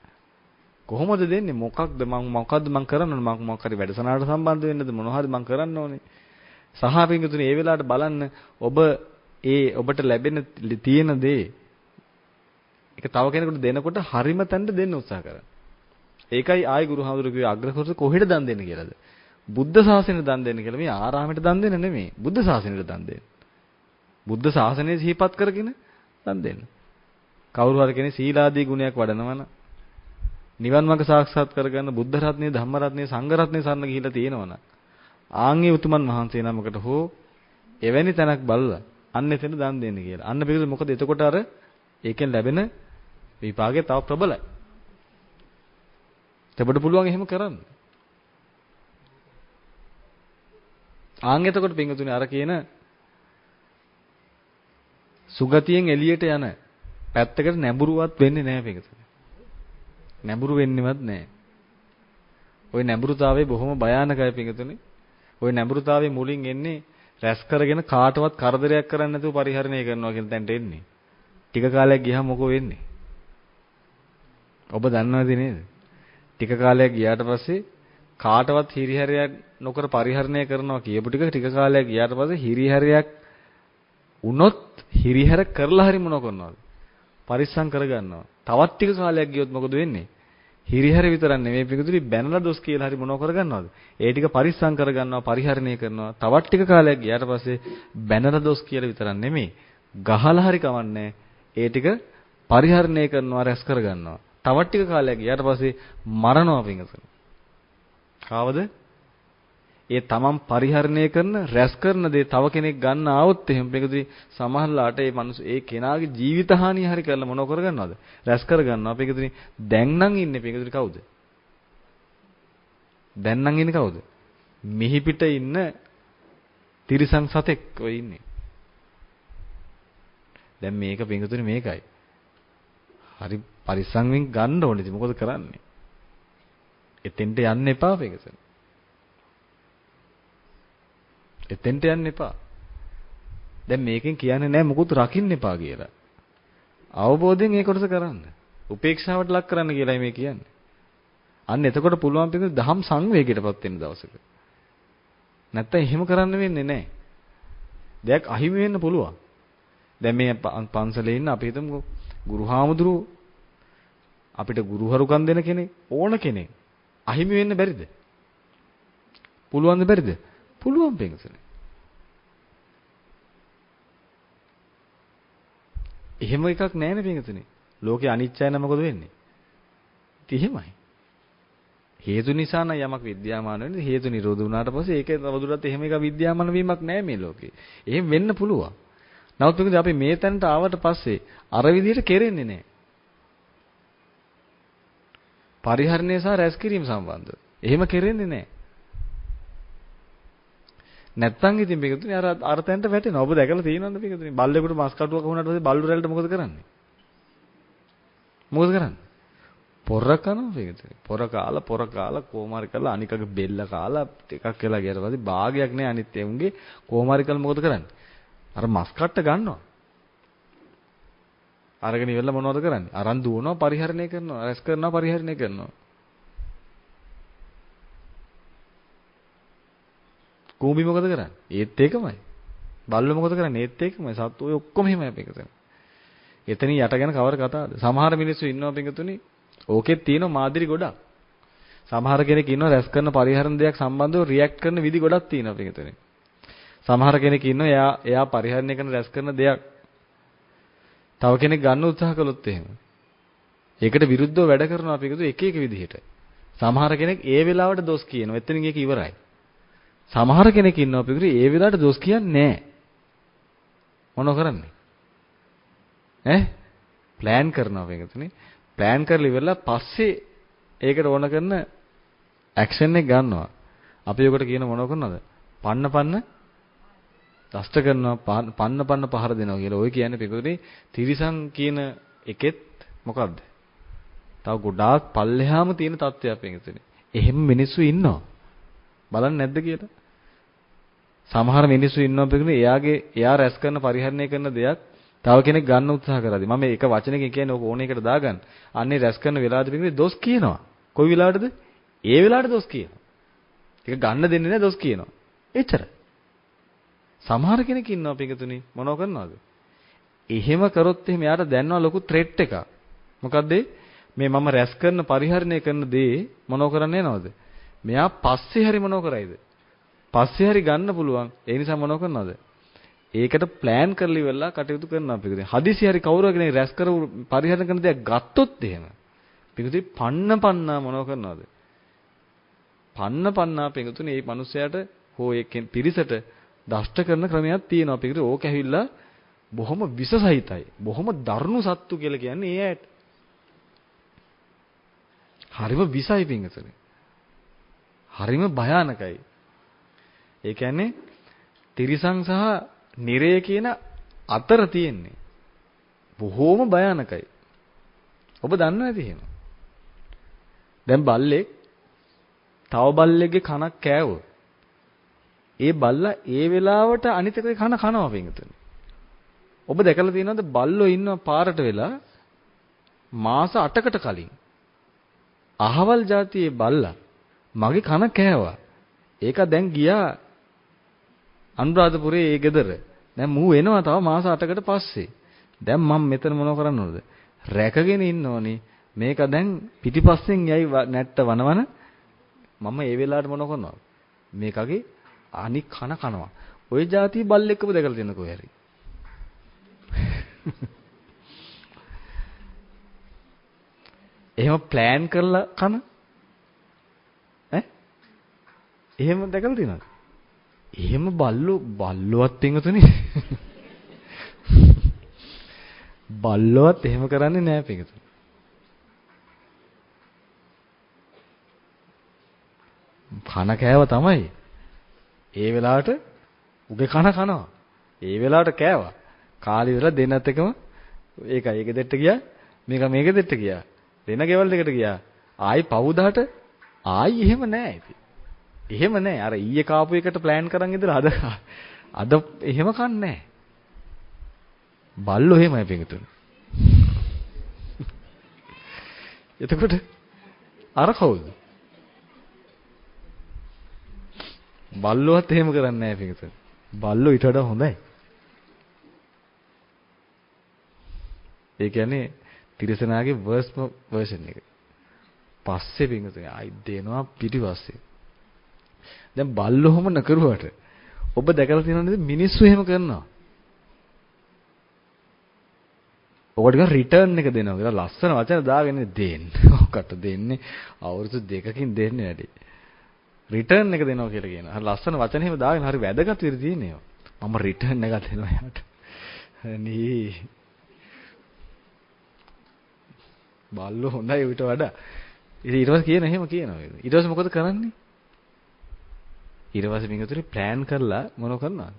කොහොමද දෙන්නේ? මොකක්ද මම කරන්න ඕනේ? මම මොකක් හරි වැඩසටහනකට සම්බන්ධ වෙන්නද මොන හරි මම කරන්න ඕනේ. සහ පිටුතුනේ ඒ වෙලාවට බලන්න ඔබ ඔබට ලැබෙන තියෙන දේ ඒක තව කෙනෙකුට දෙනකොට හරිම තැනට දෙන්න උත්සාහ කරන්න. ඒකයි ආයි ගුරුහාමුදුරුවෝ කිව්වේ අග්‍රකොටස කොහෙද දන් දෙන්න කියලාද? බුද්ධ ශාසනයට දන් දෙන්න කියලා. මේ ආරාමයට දන් දෙන්න නෙමෙයි. බුද්ධ ශාසනයට දන් දෙන්න. බුද්ධ ශාසනය සිහිපත් කරගෙන දන් දෙන්න. කවුරු හරි කෙනෙක් සීලාදී ගුණයක් වඩනවනම් නිවන් මාර්ග සාක්ෂාත් කරගන්න බුද්ධ රත්නයේ ධම්ම රත්නයේ සංඝ රත්නයේ සරණ ගිහිලා තියෙනවනම් ආන්ගේ උතුමන් වහන්සේ නමකට හෝ එවැනි තැනක් බලලා අන්න එතන දන් දෙන්න කියලා. අන්න පිළිගන්න මොකද එතකොට අර ඒකෙන් ලැබෙන විපාකය තව ප්‍රබලයි. ඔබට පුළුවන් එහෙම කරන්න. ආන් එතකොට පින්තුනේ අර කියන සුගතියෙන් එළියට යන පැත්තකට නැඹුරුවත් වෙන්නේ නැහැ පින්තුනේ. නැඹුරු වෙන්නේවත් නැහැ. ওই නැඹුරුතාවය බොහොම භයානකයි පින්තුනේ. ওই නැඹුරුතාවය මුලින් එන්නේ රැස් කරගෙන කාටවත් කරදරයක් කරන්නේ නැතුව පරිහරණය කරනවා කියන තැනට එන්නේ. ටික කාලයක් ගියාම මොකෝ වෙන්නේ? ඔබ දන්නවද නේද? ටික කාලයක් ගියාට පස්සේ කාටවත් හිරිහැරයක් නොකර පරිහරණය කරනවා කියපු ටික කාලයක් ගියාට පස්සේ හිරිහැරයක් වුණොත් හිරිහැර කරලා හරි මොනව කරනවද? පරිස්සම් කරගන්නවා. තවත් ටික කාලයක් ගියොත් මොකද වෙන්නේ? හිරිහැර විතරක් නෙමෙයි පිටුදුරි බැනලා දොස් කියලා හරි මොනව කරගන්නවද? ඒ ටික පරිස්සම් කරගන්නවා, පරිහරණය කරනවා. තවත් ටික කාලයක් ගියාට පස්සේ බැනලා දොස් කියලා විතරක් නෙමෙයි ගහලා හරි කවන්නේ. ඒ ටික පරිහරණය කරනවා රැස් කර ගන්නවා. තවත් ටික කාලයක් ගියාට පස්සේ මරනවා පිංගුතුනි. කාවද? ඒ තමන් පරිහරණය කරන රැස් කරන දේ තව කෙනෙක් ගන්න ආවොත් එහෙම පිංගුතුනි සමහරලාට ඒ මිනිස්සු ඒ කෙනාගේ ජීවිත හානිය හරි කරලා මොනව කරගන්නවද? රැස් කර ගන්නවා පිංගුතුනි. දැන් නම් ඉන්නේ පිංගුතුනි කවුද? දැන් නම් ඉන්නේ කවුද? මිහි පිට ඉන්න තිරිසන් සතෙක් ඔය ඉන්නේ. දැන් මේක පිංගුතුනි මේකයි. හරි පරිස්සම්ෙන් ගන්න ඕනේ. ඉතින් මොකද කරන්නේ? එතෙන්ට යන්න එපා පිංගුතුනි. එතෙන්ට යන්න එපා. දැන් මේකෙන් කියන්නේ නැහැ මොකුත් රකින්න එපා කියලා. අවබෝධයෙන් ඒ කොටස කරන්න. උපේක්ෂාවට ලක් කරන්න කියලායි මේ කියන්නේ. අන්න එතකොට පුළුවන් පිටු දහම් සංවේගයටපත් වෙන දවසක. නැත්තම් එහෙම කරන්න වෙන්නේ නැහැ. දෙයක් අහිමි වෙන්න පුළුවන්. දැන් මේ පන්සලේ ඉන්න අපි හිතමු ගුරුහාමුදුරුවෝ අපිට ගුරුහරුකම් දෙන කෙනෙක් ඕන කෙනෙක් අහිමි වෙන්න බැරිද? පුළුවන්ද බැරිද? පුළුවන් පිටුසනේ. එහෙම එකක් නැහැ නේ පිටුසනේ. ලෝකේ අනිත්‍යයි නම් මොකද වෙන්නේ? ඉතින් එහෙමයි. හේතු නිසා නම් යමක් විද්‍යාමාන වෙන්නේ හේතු නිරෝධ වුණාට පස්සේ ඒක තවදුරටත් එහෙම එක විද්‍යාමාන වීමක් නැහැ මේ ලෝකේ. එහෙම වෙන්න පුළුවන්. නමුත් පිටුනේ අපි මේ තැනට ආවට පස්සේ අර විදිහට කෙරෙන්නේ නැහැ. පරිහරණය සහ රැස් කිරීම සම්බන්ධව. එහෙම කෙරෙන්නේ නැහැ. නැත්තම් ඉතින් පිටුනේ අර තැනට වැටෙනවා. ඔබ දැකලා තියෙනවද පිටුනේ? බල්ලෙකුට මස් කටුවක් වුණාට පස්සේ බල්ලු රැල්ලට මොකද කරන්නේ? මොකද කරන්නේ? පොර කනවා පිටුනේ. පොර කාලා කොමාරි කරලා අනිකගේ බෙල්ල කාලා ටිකක් වෙලා ගියට පස්සේ භාගයක් නෑ අනිත් එවුන්ගේ කොමාරි කරලා මොකද කරන්නේ? අර මස් කට්ට ගන්නවා. අරගෙන ඉවරලා මොනවද කරන්නේ? අරන් දුවනවා පරිහරණය කරනවා. රැස් කරනවා පරිහරණය කරනවා. කූඹි මොකද කරන්නේ? ඒත් ඒකමයි. බල්ලෝ මොකද කරන්නේ? ඒත් ඒකමයි. සත්තු ඔය ඔක්කොම එහෙමයි පිටුනේ. එතනින් යට ගැන කවර කතාවද? සමහර මිනිස්සු ඉන්නවා පිටුනේ. ඕකෙත් තියෙන මාදිරි ගොඩක්. සමහර කෙනෙක් ඉන්නවා රැස් කරන පරිහරණ දෙයක් සම්බන්ධව රියැක්ට් කරන විදි ගොඩක් තියෙනවා පිටුනේ. සමහර කෙනෙක් ඉන්නවා එයා පරිහරණය කරන රැස් කරන දෙයක් තව කෙනෙක් ගන්න උත්සාහ කළොත් එහෙම. ඒකට විරුද්ධව වැඩ කරනවා පිටුනේ එක එක විදිහට. සමහර කෙනෙක් ඒ වෙලාවට දොස් කියනවා. එතනින් ඒක ඉවරයි. සමහර කෙනෙක් ඉන්නවා පිටුනේ ඒ වෙලාවට දොස් කියන්නේ නැහැ. මොනව කරන්නේ? ප්ලෑන් කරනවා පිටුනේ. ප්ලෑන් කරලා ඉවරලා පස්සේ ඒකට ඕන කරන ඇක්ෂන් එක ගන්නවා. අපි ඔකට කියන මොනව කරනවද? පන්න දෂ්ට කරනවා පන්න පහර දෙනවා කියලා. ඔය කියන්නේ පිටුනේ තිරිසන් කියන එකෙත් මොකද්ද? තව ගොඩාක් පල්ලෙහාම තියෙන තත්ත්වයක් පිටුනේ. එහෙම මිනිස්සු ඉන්නවා. බලන්නේ නැද්ද කියලා? සමහර මිනිස්සු ඉන්නවා පිටුනේ එයා රැස් කරන පරිහරණය කරන දෙයක් තව කෙනෙක් ගන්න උත්සාහ කරාදී. මම එක වචනකින් කියන්නේ ඕක ඕන එකට දාගන්න. අන්නේ රැස් කරන වෙලාවදී පිටුනේ දොස් කියනවා. කොයි වෙලාවටද? ඒ වෙලාවට දොස් කියනවා. ඒක ගන්න දෙන්නේ නැහැ දොස් කියනවා. එච්චර. සමහර කෙනෙක් ඉන්නවා පිටුනේ මොනව කරනවද? එහෙම කරොත් එහෙම යාට දැනනවා ලොකු ත්‍රෙට් එකක්. මොකද්ද? මේ මම රැස් කරන පරිහරණය කරන දේ මොනව කරන්න යනවද? මෙයා පස්සේ හරි මොනව කරයිද? පස්සේ හරි ගන්න පුළුවන්. ඒ නිසා මොනව කරනවද? ඒකට ප්ලෑන් කරලා ඉවරලා කටයුතු කරනවා පිටුනේ. හදිසි හරි කවුරු කෙනෙක් රැස් කරපු පරිහරණය කරන දේ ගත්තොත් එහෙම පිටුනේ පන්නා මොනව කරනවද? පන්නා පිටුනේ මේ මිනිස්යාට හෝ ඒ පිරිසට දෂ්ට කරන ක්‍රමයක් තියෙනවා. පිටුනේ ඕක ඇවිල්ලා බොහොම විස සහිතයි. බොහොම දරුණු සත්තු කියලා කියන්නේ ඒ ඇයට. හරිම විසයි පිටුනේ. හරිම භයානකයි. ඒ කියන්නේ තිරිසන් සහ නිරය කියන අතර තියෙන්නේ. බොහෝම භයානකයි. ඔබ දන්නව ඇති එහෙම. දැන් බල්ලෙක් තව බල්ලෙක්ගේ කනක් කෑවොත් ඒ බල්ලා ඒ වෙලාවට අනිත් එකේ කන කනවා පිටුනේ. ඔබ දැකලා තියෙනවද බල්ලෝ ඉන්නව පාරට වෙලා මාස 8කට කලින් අහවල් જાතියේ බල්ලා මගේ කන කෑවා. ඒක දැන් ගියා අනුරාධපුරේ ඒ ගෙදර. දැන් මූ එනවා තව මාස 8කට පස්සේ. දැන් මම මෙතන මොනව කරන්න ඕනද? රැකගෙන ඉන්න ඕනේ. මේක දැන් පිටිපස්සෙන් යයි නැට්ට වනවන මම ඒ වෙලාවට මොනව කරනවද? මේකගේ අනික් කන කනවා. ওই જાතිය බල්ලෙක්ව දැකලා තියෙන කොහේ හරි. එහෙම ප්ලෑන් කරලා කන ඈ එහෙම දැකලා තියෙනවද? එහෙම බල්ලුවත් පිංගුතුනේ බල්ලුවත් එහෙම කරන්නේ නැහැ පිංගුතුනේ. කන කෑව තමයි. ඒ වෙලාවට උගේ කන කනවා. ඒ වෙලාවට කෑවා. කාලි වෙලා දෙන්නත් එකම ඒකයි ඒක දෙට්ට ගියා. මේක දෙට්ට ගියා. දෙන ගෙවල් දෙකට ගියා. ආයි පවුදාට ආයි එහෙම නැහැ ඉතින්. එහෙම නැහැ. අර ඊයේ කාපු එකට ප්ලෑන් කරන් ඉඳලා අද එහෙම කන්නේ නැහැ. බල්ලෝ එහෙමයි පිටුතුනේ. එතකොට අර කවුද? බල්ලෝවත් එහෙම කරන්නේ නැහැ පිටුතුනේ. බල්ලෝ ඊට වඩා හොඳයි. ඒ කියන්නේ තිරසනාගේ වර්ස්ම version එක. පස්සේ පිටුතුනේ ආයි දෙනවා පිටිපස්සේ. දැන් බල්ලෝම නකරුවට ඔබ දැකලා තියෙනවද මිනිස්සු එහෙම කරනවා? ඔකට ගා රිටර්න් එක දෙනවා කියලා ලස්සන වචන දාගෙන දෙන්න. ඔකට දෙන්නේ අවුරුදු 2කින් දෙන්නේ නැටි. රිටර්න් එක දෙනවා කියලා කියනවා. හරි ලස්සන වචන එහෙම දාගෙන හරි වැදගත් විදිහට තියෙනවා. මම රිටර්න් එකක් දෙනවා යාට. අනේ බල්ලෝ හොඳයි ඊට වඩා. ඊට පස්සේ කියන එහෙම කියනවා. ඊට පස්සේ මොකද කරන්නේ? ඊට පස්සේ මිනිතුරි ප්ලෑන් කරලා මොනව කරනවද?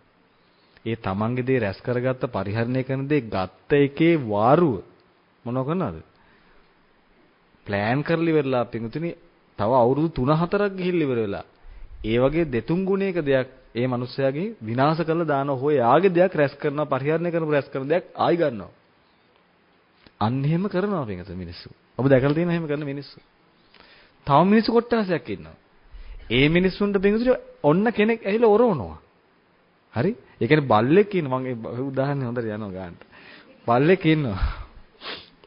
ඒ තමන්ගේ දේ රැස් කරගත්ත පරිහරණය කරන දේ ගත්ත එකේ වාරුව මොනව කරනවද? ප්ලෑන් කරලි වෙලා පිටුතුනි තව අවුරුදු 3-4ක් ගිහිල්ලා ඉවර වෙලා ඒ වගේ දෙතුන් ගුණයක දෙයක් ඒ මිනිස්යාගේ විනාශ කරලා දානවා. හොය යාගේ දෙයක් රැස් කරනවා පරිහරණය කරන රැස් කරන දෙයක් ආයි ගන්නවා. අන්න එහෙම කරනවා පිටුතුනි මිනිස්සු. ඔබ දැකලා තියෙනවා එහෙම කරන මිනිස්සු. තව මිනිස්සු කොට්ටාසයක් ඉන්නවා. ඒ මිනිස්සුන්ට පිටුතුනි ඔන්න කෙනෙක් ඇවිල්ලා ඔරවනවා. හරි? ඒ කියන්නේ බල්ලෙක් ඉන්නවා. මම ඒ උදාහරණේ හොඳට යනවා ගන්නට. බල්ලෙක් ඉන්නවා.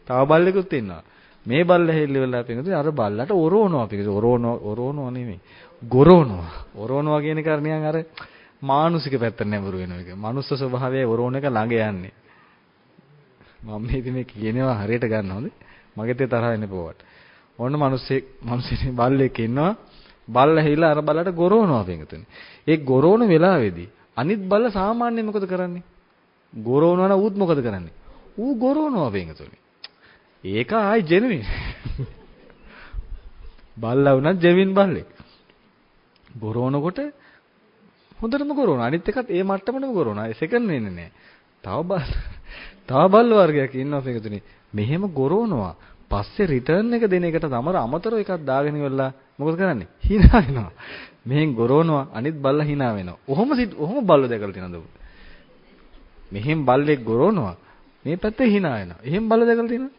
තව බල්ලෙකුත් ඉන්නවා. මේ බල්ල හැල්ල වෙලා පිටුතුනි අර බල්ලට ඔරවනවා පිටුතුනි. ඔරවනවා නෙමෙයි. ගොරවනවා. ඔරවනවා කියන එක නිකන් අර මානුෂික පැත්තට නැඹුරු වෙන එක. මනුස්ස ස්වභාවයයි ඔරවන එක ළඟ යන්නේ. මම මේ කියනවා හරියට ගන්න හොඳේ. මගෙත් ඒ තරහ එන්නේ පොවට. ඔන්න මිනිස්සේ බල්ලෙක් ඉන්නවා. බල්ල හැයිලා අර බල්ලට ගොරවනවා පිටුතුනි. ඒ ගොරවන වෙලාවේදී අනිත් බල්ල සාමාන්‍යයෙන් මොකද කරන්නේ? ගොරවනවා නම් ඌත් මොකද කරන්නේ? ඌ ගොරවනවා පිටුතුනි. ඒක ආයි ජෙනුවින්. බල්ලා වුණත් ජෙවින් බල්ලෙක්. ගොරවනකොට හොඳටම ගොරවනවා. අනිත් එකත් ඒ මට්ටමටම ගොරවනවා. ඒ සෙකන්ඩ් වෙන්නේ නැහැ. තව බල්ල වර්ගයක් ඉන්නවා පිටුතුනි. මෙහෙම ගොරවනවා. පස්සේ රිටර්න් එක දෙන එකට තමර අමතරව එකක් දාගෙන ඉවරලා මොකද කරන්නේ? hina වෙනවා. මෙහෙන් ගොරවනවා අනිත් බල්ලා hina වෙනවා. ඔහොම බල්ලෝ දැකලා තියෙනවද ඔබ? මෙහෙන් බල්ලෙක් ගොරවනවා මේ පැත්තේ hina වෙනවා. එහෙන් බල්ලෝ දැකලා තියෙනවද?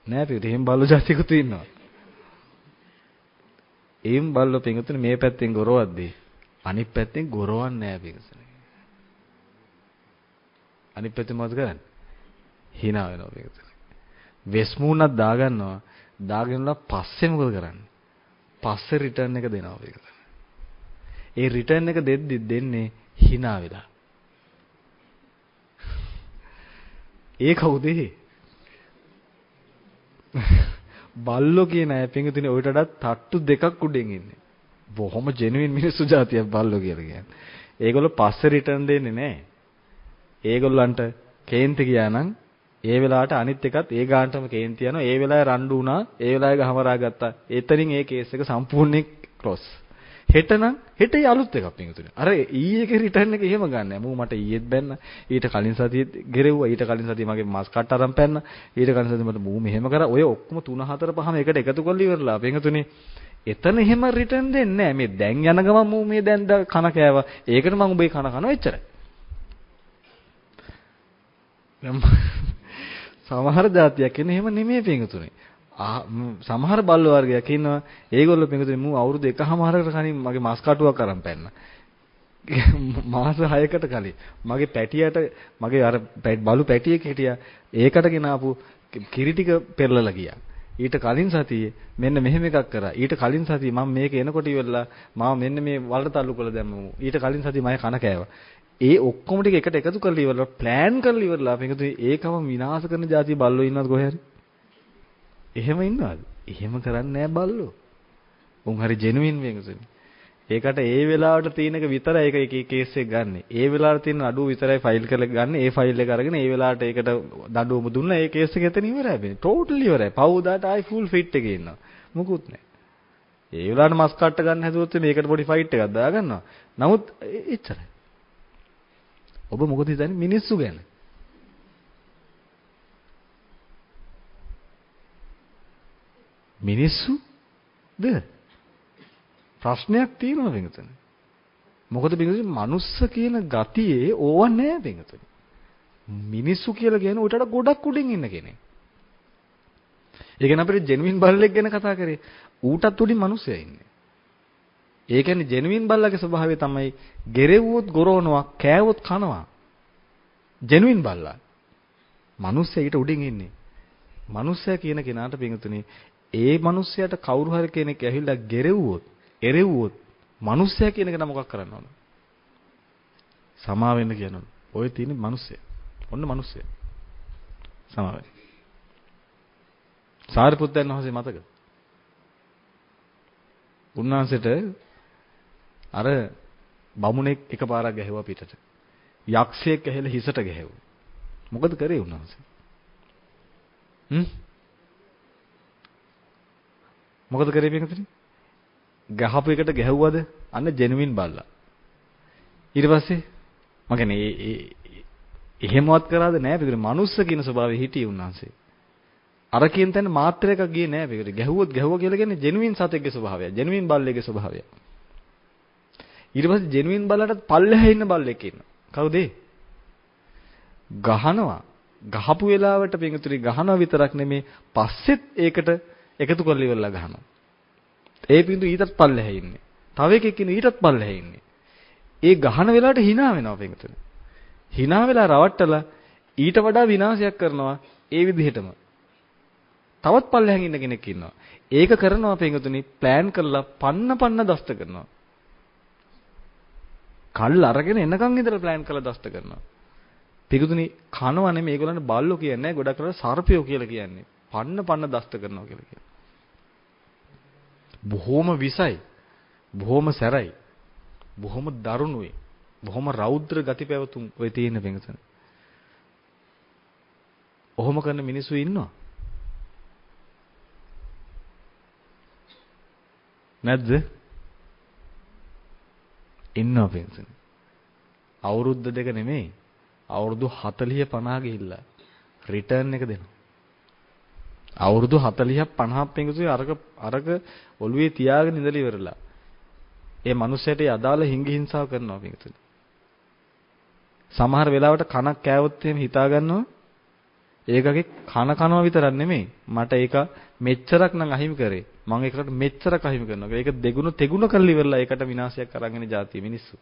නෑ පිටු එහෙන් බල්ලෝ જાතිකුත් ඉන්නවා. එහෙන් බල්ලෝ පිටුතුනේ මේ පැත්තෙන් ගොරවද්දී අනිත් පැත්තෙන් ගොරවන්නේ නෑ පිටුතුනේ. අනිත් පැත්තෙන් මොකද කරන්නේ? hina වෙනවා පිටුතුනේ. වෙස්මුණක් දාගන්නවා. දාගෙනලා පස්සේ මොකද කරන්නේ? පස්සේ රිටර්න් එක දෙනවා පිටුතුනේ. ඒ රිටර්න් එක දෙද්දි දෙන්නේ hina වෙලා. ඒ කවුද? බල්ලෝ කියන අය පිටුතුනේ ඔයිට වඩා තට්ටු දෙකක් උඩින් ඉන්නේ. බොහොම ජෙනුයින් මිනිස්සු జాතියක් බල්ලෝ කියලා කියන්නේ. ඒගොල්ලෝ පස්සේ රිටර්න් දෙන්නේ නැහැ. ඒගොල්ලන්ට කේන්ති ගියා නම් ඒ වෙලාවට අනිත් එකත් ඒ ගානටම කේන්ති යනවා. ඒ වෙලාවේ රණ්ඩු වුණා. ඒ වෙලාවේ ගහමරා ගත්තා. එතනින් ඒ කේස් එක සම්පූර්ණයෙන් ක්ලොස්. හෙටයි අලුත් එකක් පිටුතුනේ. අර ඊයේගේ රිටර්න් එක එහෙම ගන්නෑ. මූ මට ඊයේත් බැන්න. ඊට කලින් සතියෙත් ගෙරෙව්වා. ඊට කලින් සතියේ මගේ මාස් කට් අරන් පැන්න. ඊට කලින් සතියේ මට මූ මෙහෙම කරා. ඔය ඔක්කොම 3 4 5ම එකට එකතු කරලා ඉවරලා පිටුතුනේ. එතන එහෙම රිටර්න් දෙන්නේ නෑ. මේ දැන් යන ගමන් මූ මේ දැන් කන කෑවා. ඒකට මම උඹේ කන කනවා එච්චරයි. සමහර જાතියක් ඉන්නේ එහෙම නෙමෙයි පිටුතුනේ. සමහර බල්ල වර්ගයක් ඉන්නවා. ඒගොල්ලෝ පිටුතුනේ මූ අවුරුදු 1කමාරකට කලින් මගේ මාස් කටුවක් අරන් පැන්න. මාස 6කට කලින් මගේ පැටියට මගේ අර බලු පැටියෙක් හිටියා. ඒකට ගෙනාපු කිරි ටික පෙරලලා ගියා. ඊට කලින් සතියේ මෙන්න මෙහෙම එකක් කරා. ඊට කලින් සතියේ මම මේක එනකොට ඉවරලා මම මෙන්න මේ වලට තල්ලු කළ දැම්මමු. ඊට කලින් සතියේ මම කන කෑවා. ඒ ඔක්කොම ටික එකට එකතු කරලා ඉවරලා ප්ලෑන් කරලා ඉවරලා මේකද ඒකම විනාශ කරන જાති බල්ලෝ ඉන්නවද කොහේ හරි? එහෙම ඉන්නවද? එහෙම කරන්නේ නැහැ බල්ලෝ. උන් හරි ජෙනුයින් මේකසනේ. ඒකට ඒ වෙලාවට තියෙන එක විතරයි ඒක කේස් එක ගන්න. ඒ වෙලාවට තියෙන අඩුව විතරයි ෆයිල් කරලා ගන්න. ඒ ෆයිල් එක අරගෙන ඒ වෙලාවට ඒකට දඬුවම දුන්නා. ඒ කේස් එක එතන ඉවරයි වෙන්නේ. ටෝටලි ඉවරයි. පවුදාට ආයි ෆුල් ෆිට් එකේ ඉන්නවා. මොකුත් නැහැ. ඒ වෙලාවට මස් කට්ට ගන්න හැදුවොත් මේකට පොඩි ෆයිට් එකක් දාගන්නවා. නමුත් එච්චරයි. ඔබ මොකද හිතන්නේ මිනිස්සු ගැන? මිනිස්සුද? ප්‍රශ්නයක් තියෙනවා බින්දුතන. මොකද බින්දුතන මනුස්ස කියන ගතියේ ඕව නැහැ බින්දුතන. මිනිස්සු කියලා කියන උටට ගොඩක් උඩින් ඉන්න කෙනෙක්. ඒ කියන්නේ අපිට ජෙනුයින් බල්ලෙක් ගැන කතා කරේ. ඌටත් උඩින් මිනිස්සයා ඉන්නේ. ඒ කියන්නේ ජෙනුයින් බල්ලගේ ස්වභාවය තමයි ගෙරෙව්වොත් ගොරවනවා, කෑවොත් කනවා. ජෙනුයින් බල්ලා. මිනිස්සයා ඊට උඩින් ඉන්නේ. මිනිස්සයා කියන කෙනාට බින්දුතනේ ඒ මිනිස්සයාට කවුරු හරි කෙනෙක් ඇවිල්ලා ගෙරෙව්වොත් එරෙව්වොත් මිනිස්සයා කියන එක නම් මොකක් කරන්න ඕන? සමා වෙන්න කියනවා. ඔය තියෙන මිනිස්සයා. ඔන්න මිනිස්සයා. සමා වෙන්න. සාරිපුත්තයන් වහන්සේ මතක. උන්වහන්සේට අර බමුණෙක් එකපාරක් ගැහුවා පිටට. යක්ෂයෙක් ඇහෙලා හිසට ගැහුවා. මොකද කරේ උන්වහන්සේ? මොකද කරේ මේකටනේ? ගහපු එකට ගැහුවද? අන්න ජෙනුයින් බල්ලා. ඊට පස්සේ මම කියන්නේ එහෙමවත් කරාද නෑ පිටුනේ මනුස්ස කියන ස්වභාවය හිටියේ උන්වහන්සේ. අර කියන තැන මාත්‍ර එකක් ගියේ නෑ පිටුනේ. ගැහුවොත් ගැහුවා කියලා කියන්නේ ජෙනුයින් සතෙක්ගේ ස්වභාවය. ජෙනුයින් බල්ලෙක්ගේ ස්වභාවය. ඊට පස්සේ ජෙනුයින් බල්ලට පල්ලෙහා ඉන්න බල්ලෙක් ඉන්නවා. කවුද ඒ? ගහනවා. ගහපු වෙලාවට පිටුනේ ගහනවා විතරක් නෙමේ පස්සෙත් ඒකට එකතු කරලා ඉවරලා ගහනවා. ඒ බින්දු ඊටත් පල්ලෙහා ඉන්නේ. තව එකෙක් ඉන්නේ ඊටත් පල්ලෙහා ඉන්නේ. ඒ ගහන වෙලාවට hina වෙනවා පින්තුනේ. hina වෙලා රවට්ටලා ඊට වඩා විනාශයක් කරනවා ඒ විදිහටම. තවත් පල්ලෙහාන් ඉන්න කෙනෙක් ඉන්නවා. ඒක කරනවා පින්තුනේ ප්ලෑන් කරලා පන්න දෂ්ට කරනවා. කල් අරගෙන එනකන් ඉඳලා ප්ලෑන් කරලා දෂ්ට කරනවා. පින්තුනේ කනවා නෙමෙයි මේගොල්ලන්ට බල්ලෝ කියන්නේ නැහැ. ගොඩක් කරලා සර්පයෝ කියලා කියන්නේ. පන්න දෂ්ට කරනවා කියලා කියනවා. බොහොම විසයි, බොහොම සැරයි, බොහොම දරුණුයි, බොහොම රෞද්‍ර ගති පැවතුම් ඔය තියෙන බෙන්ගසන. ඔහොම කරන මිනිස්සු ඉන්නවා. නැද්ද? ඉන්නවා බෙන්ගසන. අවුරුද්ද දෙක නෙමෙයි, අවුරුදු 40 50 ගිහිල්ලා රිටර්න් එක දෙනවා. අවුරුදු 40ක් 50ක් පිංගුතුයි අරක ඔළුවේ තියාගෙන ඉඳලා ඉවරලා. ඒ මනුස්සයට අදාළ හිඟි හිංසාව කරනවා පිංගුතුයි. සමහර වෙලාවට කනක් කෑවොත් එහෙම හිතා ගන්නවා. ඒකගේ කනවා විතරක් නෙමෙයි. මට ඒක මෙච්චරක් නම් අහිමි කරේ. මම ඒකට මෙච්චරක් අහිමි කරනවා. ඒක දෙගුණ තෙගුණ කරලා ඉවරලා ඒකට විනාශයක් අරගෙන જાතිය මිනිස්සු.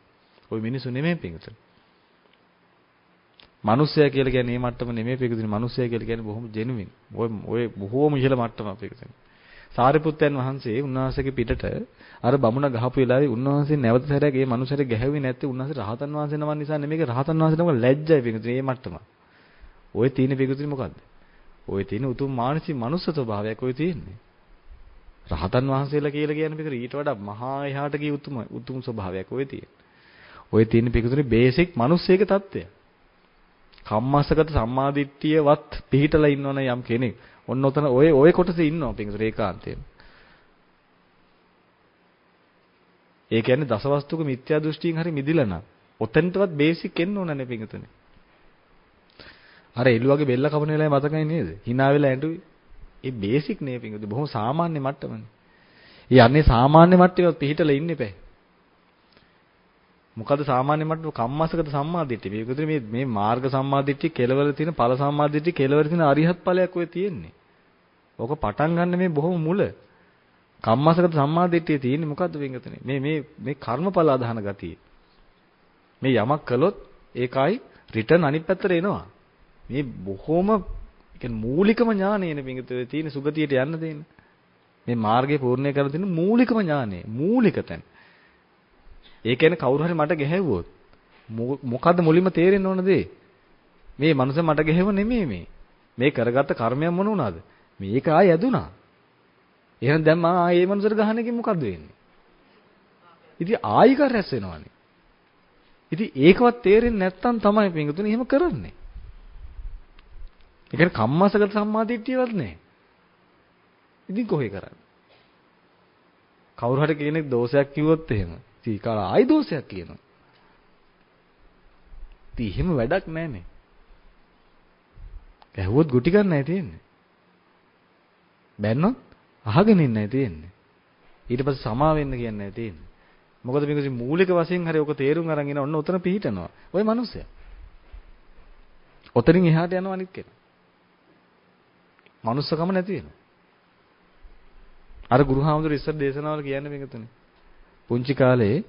ওই මිනිස්සු නෙමෙයි පිංගුතුයි. මිනිස්සයා කියලා කියන්නේ මේ මට්ටම නෙමෙයි පිටුදින මිනිස්සයා කියලා කියන්නේ බොහොම ජෙනුයින්. ඔය බොහොම ඉහළ මට්ටමක් පිටුදින. සාරිපුත්තයන් වහන්සේ උන්වහන්සේගේ පිටට අර බමුණ ගහපු වෙලාවේ උන්වහන්සේ නැවත සැරයක් මේ මිනිස්සට ගැහුවේ නැත්තේ උන්වහන්සේ රහතන් වහන්සේ නම නිසා නෙමෙයි රහතන් වහන්සේ නම ලැජ්ජයි පිටුදින මේ මට්ටම. ඔය තියෙන පිටුදින මොකද්ද? ඔය තියෙන උතුම් මානසික මනුස්ස ස්වභාවයක් ඔය තියෙන්නේ. රහතන් වහන්සේලා කියලා කියන පිටුදින ඊට වඩා මහා එහාට ගිය උතුම් ස්වභාවයක් ඔය තියෙන්නේ. ඔය තියෙන පිටුදින බේසික් මිනිස්සෙක தත්ත්වය. කම්මස්සගත සම්මාදිට්ඨියවත් පිළිහිටලා ඉන්නවනේ යම් කෙනෙක්. ඔන්න ඔතන ඔය කොටසේ ඉන්නවා පිටුදින ඒකාන්තයෙන්. ඒ කියන්නේ දසවස්තුක මිත්‍යා දෘෂ්ටියෙන් හරි මිදිලා නම් ඔතෙන්ටවත් බේසික් එන්න ඕනනේ පිටුදින. අර එළුවගේ බෙල්ල කපන වෙලාවේ මතකයි නේද? hina වෙලා ඇඬුවේ. ඒ බේසික් නේ පිටුදින. බොහොම සාමාන්‍ය මට්ටමනේ. ඒ යන්නේ සාමාන්‍ය මට්ටමේ පිළිහිටලා ඉන්න එපා. මොකද සාමාන්‍ය මට්ටම කම්මස්සගත සම්මාදිට්ඨිය. මේකද මේ මාර්ග සම්මාදිට්ඨිය කෙලවර තියෙන ඵල සම්මාදිට්ඨිය කෙලවර තියෙන අරිහත් ඵලයක් ඔය තියෙන්නේ. ඕක පටන් ගන්න මේ බොහොම මුල. කම්මස්සගත සම්මාදිට්ඨිය තියෙන්නේ මොකද්ද වෙන්ගතනේ? මේ කර්මඵල අදහන ගතිය. මේ යමක් කළොත් ඒකයි රිටර්න් අනිත් පැත්තට එනවා. මේ බොහොම කියන්නේ මූලිකම ඥානයනේ වෙන්ගතේ තියෙන සුගතියට යන්න දෙන්නේ. මේ මාර්ගය පූර්ණේ කරලා තියෙන මූලිකම ඥානය. මූලික තැන. ඒ කියන්නේ කවුරු හරි මට ගැහැව්වොත් මොකද්ද මුලින්ම තේරෙන්න ඕන දේ? මේ මනුස්ස මට ගෙහෙව නෙමෙයි මේ. මේ කරගත්ත කර්මයක් මොන වුණාද? මේක ආය ඇදුනා. එහෙනම් දැන් මම ආයේ මේ මනුස්සර ගහන එකෙන් මොකද්ද වෙන්නේ? ඉතින් ආයි කර රැස් වෙනවනේ. ඉතින් ඒකවත් තේරෙන්නේ නැත්තම් තමයි පින්තුනේ එහෙම කරන්නේ. ඒ කියන්නේ කම්මසගත සම්මාදිට්ඨියවත් නැහැ. ඉතින් කොහේ කරන්නේ? කවුරු හරි කෙනෙක් දෝෂයක් කිව්වොත් එහෙම ඉතින් කාල ආයි දෝෂයක් කියනවා. ඉතින් එහෙම වැඩක් නැහනේ. ඇහුවොත් ගුටි ගන්නයි තියෙන්නේ. බැන්නොත් අහගෙන ඉන්නයි තියෙන්නේ. ඊට පස්සේ සමා වෙන්න කියන්නයි තියෙන්නේ. මොකද මේක මූලික වශයෙන් හරි ඔක තේරුම් අරන් ඉන්න ඔන්න උතන පිහිටනවා. ওই මිනිස්සයා. ඔතනින් එහාට යනවා අනිත් කෙනා. මනුස්සකම නැති වෙනවා. අර ගුරුහාමුදුරු ඉස්සර දේශනාවල කියන්නේ මේක තුනේ. පුංචි කාලේ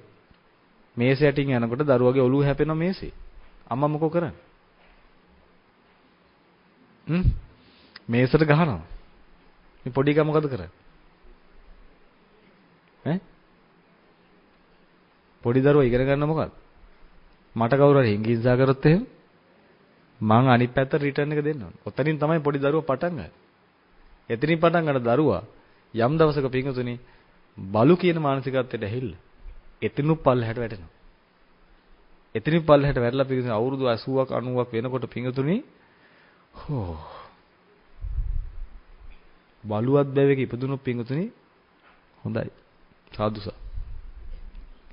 මේසෙ යටින් යනකොට දරුවගේ ඔළුව හැපෙනවා මේසෙ. අම්මා මොකෝ කරන්නේ? මේසට ගහනවා. මේ පොඩි එකා මොකද කරන්නේ? ඈ? පොඩි දරුවා ඉගෙන ගන්න මොකක්ද? මට කවුරු හරි හිංගින්සා කරොත් එහෙම මං අනිත් පැත්තට රිටර්න් එක දෙන්න ඕන. ඔතනින් තමයි පොඩි දරුවා පටන් ගන්නේ. එතනින් පටන් ගන්න දරුවා යම් දවසක පිංගුතුනි බලු කියන මානසිකත්වයට ඇහිල්ල. එතනින් පල්ලහැට වැටෙනවා. එතනින් පල්ලහැට වැටලා පිංගුතුනි අවුරුදු 80ක් 90ක් වෙනකොට පිංගුතුනි හෝ බලුවත් බැවේක ඉපදුණු පිංගුතුනි හොඳයි. සාදුසා.